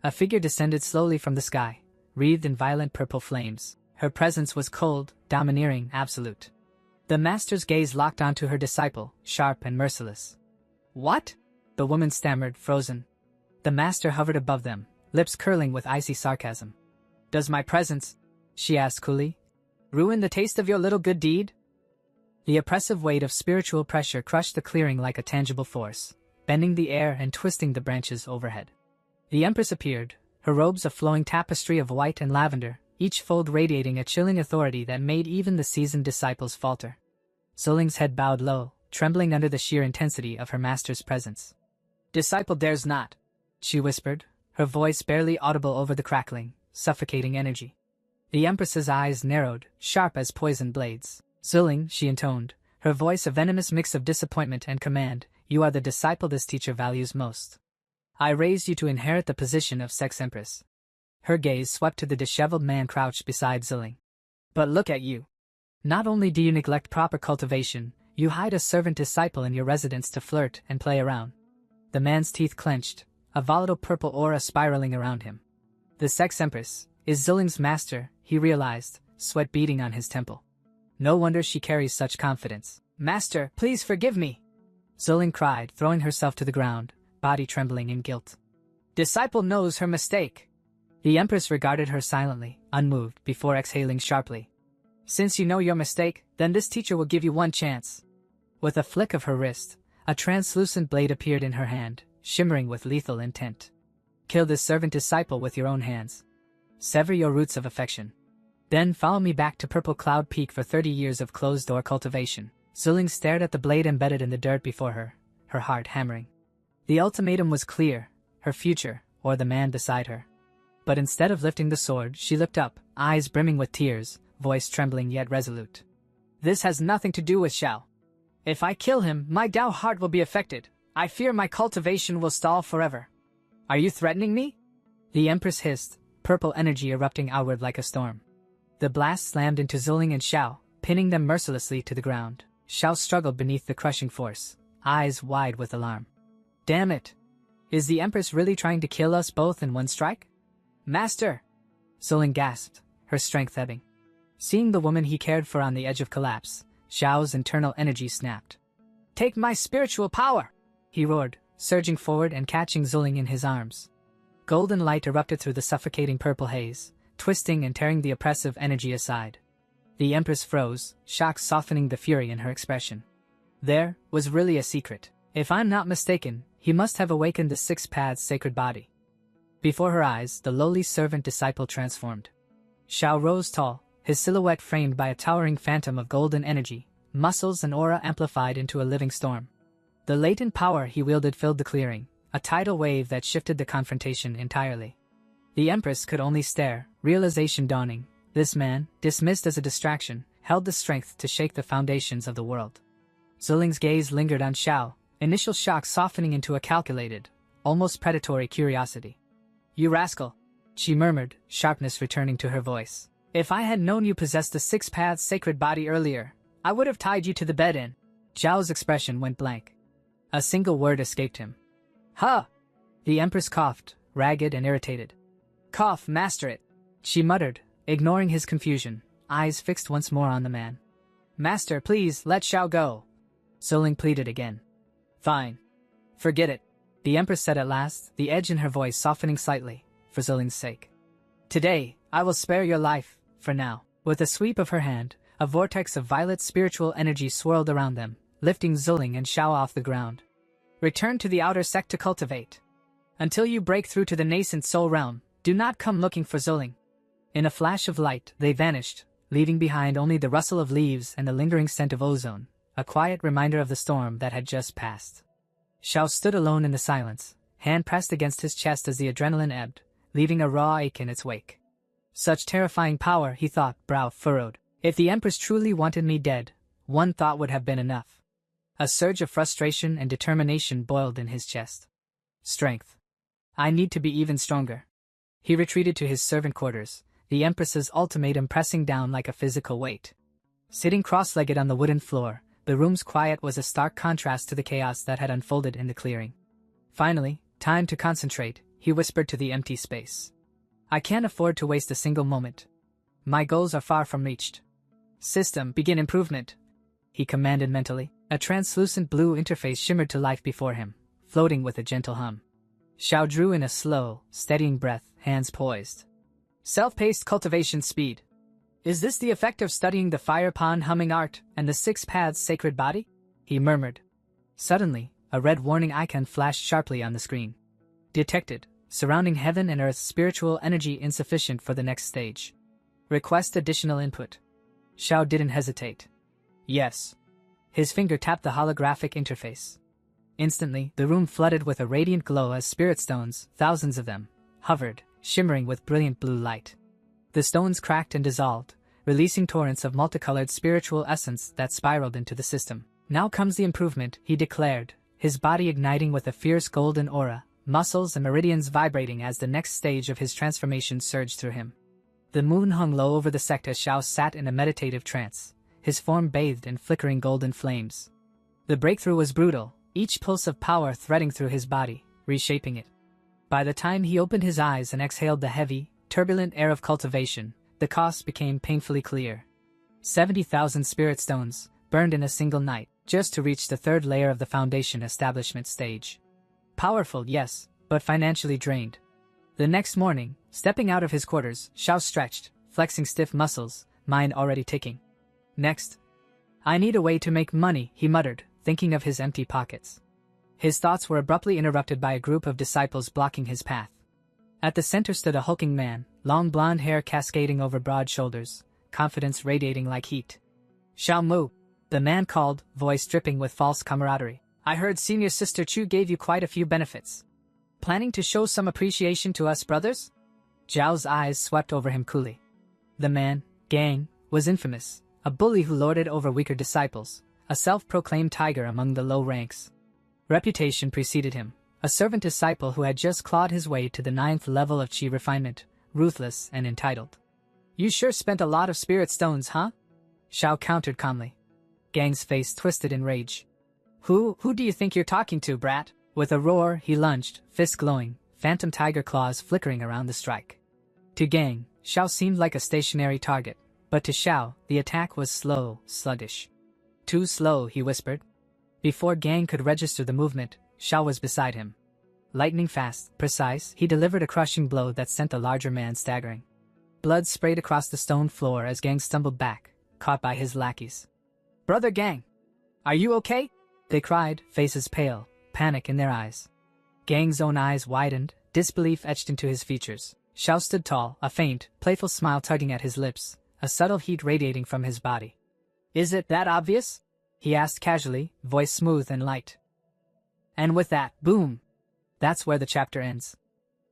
A figure descended slowly from the sky, wreathed in violent purple flames. Her presence was cold, domineering, absolute. The Master's gaze locked onto her disciple, sharp and merciless. What? The woman stammered, frozen. The Master hovered above them, lips curling with icy sarcasm. Does my presence, she asked coolly, ruin the taste of your little good deed? The oppressive weight of spiritual pressure crushed the clearing like a tangible force, bending the air and twisting the branches overhead. The Empress appeared, her robes a flowing tapestry of white and lavender, each fold radiating a chilling authority that made even the seasoned disciples falter. Zoling's head bowed low, trembling under the sheer intensity of her master's presence. Disciple dares not, she whispered, her voice barely audible over the crackling, suffocating energy. The Empress's eyes narrowed, sharp as poisoned blades. Zoling, she intoned, her voice a venomous mix of disappointment and command, you are the disciple this teacher values most. I raised you to inherit the position of Sex Empress. Her gaze swept to the disheveled man crouched beside Zoling. But look at you. Not only do you neglect proper cultivation, you hide a servant disciple in your residence to flirt and play around. The man's teeth clenched, a volatile purple aura spiraling around him. The Sex Empress is Zoling's master, he realized, sweat beading on his temple. No wonder she carries such confidence. Master, please forgive me, Zoling cried, throwing herself to the ground, body trembling in guilt. Disciple knows her mistake. The Empress regarded her silently, unmoved, before exhaling sharply. Since you know your mistake, then this teacher will give you one chance. With a flick of her wrist, a translucent blade appeared in her hand, shimmering with lethal intent. Kill this servant disciple with your own hands. Sever your roots of affection. Then follow me back to Purple Cloud Peak for 30 years of closed-door cultivation. Zoling stared at the blade embedded in the dirt before her, her heart hammering. The ultimatum was clear, her future, or the man beside her. But instead of lifting the sword, she looked up, eyes brimming with tears, voice trembling yet resolute. This has nothing to do with Xiao. If I kill him, my Dao heart will be affected. I fear my cultivation will stall forever. Are you threatening me? The Empress hissed, purple energy erupting outward like a storm. The blast slammed into Zoling and Xiao, pinning them mercilessly to the ground. Xiao struggled beneath the crushing force, eyes wide with alarm. Damn it! Is the Empress really trying to kill us both in one strike? Master! Zuling gasped, her strength ebbing. Seeing the woman he cared for on the edge of collapse, Xiao's internal energy snapped. Take my spiritual power! He roared, surging forward and catching Zuling in his arms. Golden light erupted through the suffocating purple haze, twisting and tearing the oppressive energy aside. The Empress froze, shock softening the fury in her expression. There was really a secret. If I'm not mistaken, he must have awakened the six-paths sacred body. Before her eyes, the lowly servant disciple transformed. Xiao rose tall, his silhouette framed by a towering phantom of golden energy, muscles and aura amplified into a living storm. The latent power he wielded filled the clearing, a tidal wave that shifted the confrontation entirely. The Empress could only stare, realization dawning. This man, dismissed as a distraction, held the strength to shake the foundations of the world. Zuling's gaze lingered on Xiao, initial shock softening into a calculated, almost predatory curiosity. You rascal, she murmured, sharpness returning to her voice. If I had known you possessed the six-paths sacred body earlier, I would have tied you to the bed in. Zhao's expression went blank. A single word escaped him. Huh! The Empress coughed, ragged and irritated. Cough, master it, she muttered, ignoring his confusion, eyes fixed once more on the man. Master, please, let Xiao go. Zuling pleaded again. Fine. Forget it, the Empress said at last, the edge in her voice softening slightly, for Zuling's sake. Today, I will spare your life, for now. With a sweep of her hand, a vortex of violet spiritual energy swirled around them, lifting Zuling and Xiao off the ground. Return to the outer sect to cultivate. Until you break through to the nascent soul realm, do not come looking for Zuling. In a flash of light, they vanished, leaving behind only the rustle of leaves and the lingering scent of ozone, a quiet reminder of the storm that had just passed. Xiao stood alone in the silence, hand pressed against his chest as the adrenaline ebbed, leaving a raw ache in its wake. Such terrifying power, he thought, brow furrowed. If the Empress truly wanted me dead, one thought would have been enough. A surge of frustration and determination boiled in his chest. Strength. I need to be even stronger. He retreated to his servant quarters, the Empress's ultimatum pressing down like a physical weight. Sitting cross-legged on the wooden floor, the room's quiet was a stark contrast to the chaos that had unfolded in the clearing. Finally, time to concentrate, he whispered to the empty space. I can't afford to waste a single moment. My goals are far from reached. System, begin improvement, he commanded mentally. A translucent blue interface shimmered to life before him, floating with a gentle hum. Xiao drew in a slow, steadying breath, hands poised. Self-paced cultivation speed. Is this the effect of studying the fire pond humming art and the six paths sacred body? He murmured. Suddenly, a red warning icon flashed sharply on the screen. Detected, surrounding heaven and earth's spiritual energy insufficient for the next stage. Request additional input. Xiao didn't hesitate. Yes. His finger tapped the holographic interface. Instantly, the room flooded with a radiant glow as spirit stones, thousands of them, hovered, shimmering with brilliant blue light. The stones cracked and dissolved, releasing torrents of multicolored spiritual essence that spiraled into the system. Now comes the improvement, he declared, his body igniting with a fierce golden aura, muscles and meridians vibrating as the next stage of his transformation surged through him. The moon hung low over the sect as Xiao sat in a meditative trance, his form bathed in flickering golden flames. The breakthrough was brutal, each pulse of power threading through his body, reshaping it. By the time he opened his eyes and exhaled the heavy, turbulent air of cultivation, the cost became painfully clear. 70,000 spirit stones, burned in a single night, just to reach the third layer of the foundation establishment stage. Powerful, yes, but financially drained. The next morning, stepping out of his quarters, Xiao stretched, flexing stiff muscles, mind already ticking. Next. I need a way to make money, he muttered, thinking of his empty pockets. His thoughts were abruptly interrupted by a group of disciples blocking his path. At the center stood a hulking man, long blonde hair cascading over broad shoulders, confidence radiating like heat. Xiao Mu, the man called, voice dripping with false camaraderie. I heard Senior Sister Chu gave you quite a few benefits. Planning to show some appreciation to us brothers? Zhao's eyes swept over him coolly. The man, Gang, was infamous, a bully who lorded over weaker disciples, a self-proclaimed tiger among the low ranks. Reputation preceded him, a servant disciple who had just clawed his way to the 9th level of chi refinement, ruthless and entitled. You sure spent a lot of spirit stones, huh? Xiao countered calmly. Gang's face twisted in rage. Who do you think you're talking to, brat? With a roar, he lunged, fist glowing, phantom tiger claws flickering around the strike. To Gang, Xiao seemed like a stationary target, but to Xiao, the attack was slow, sluggish. Too slow, he whispered. Before Gang could register the movement, Xiao was beside him. Lightning fast, precise, he delivered a crushing blow that sent the larger man staggering. Blood sprayed across the stone floor as Gang stumbled back, caught by his lackeys. Brother Gang! Are you okay? They cried, faces pale, panic in their eyes. Gang's own eyes widened, disbelief etched into his features. Xiao stood tall, a faint, playful smile tugging at his lips, a subtle heat radiating from his body. Is it that obvious? He asked casually, voice smooth and light. And with that, boom! That's where the chapter ends.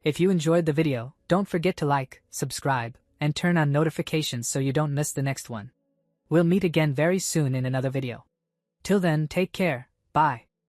If you enjoyed the video, don't forget to like, subscribe, and turn on notifications so you don't miss the next one. We'll meet again very soon in another video. Till then, take care, bye.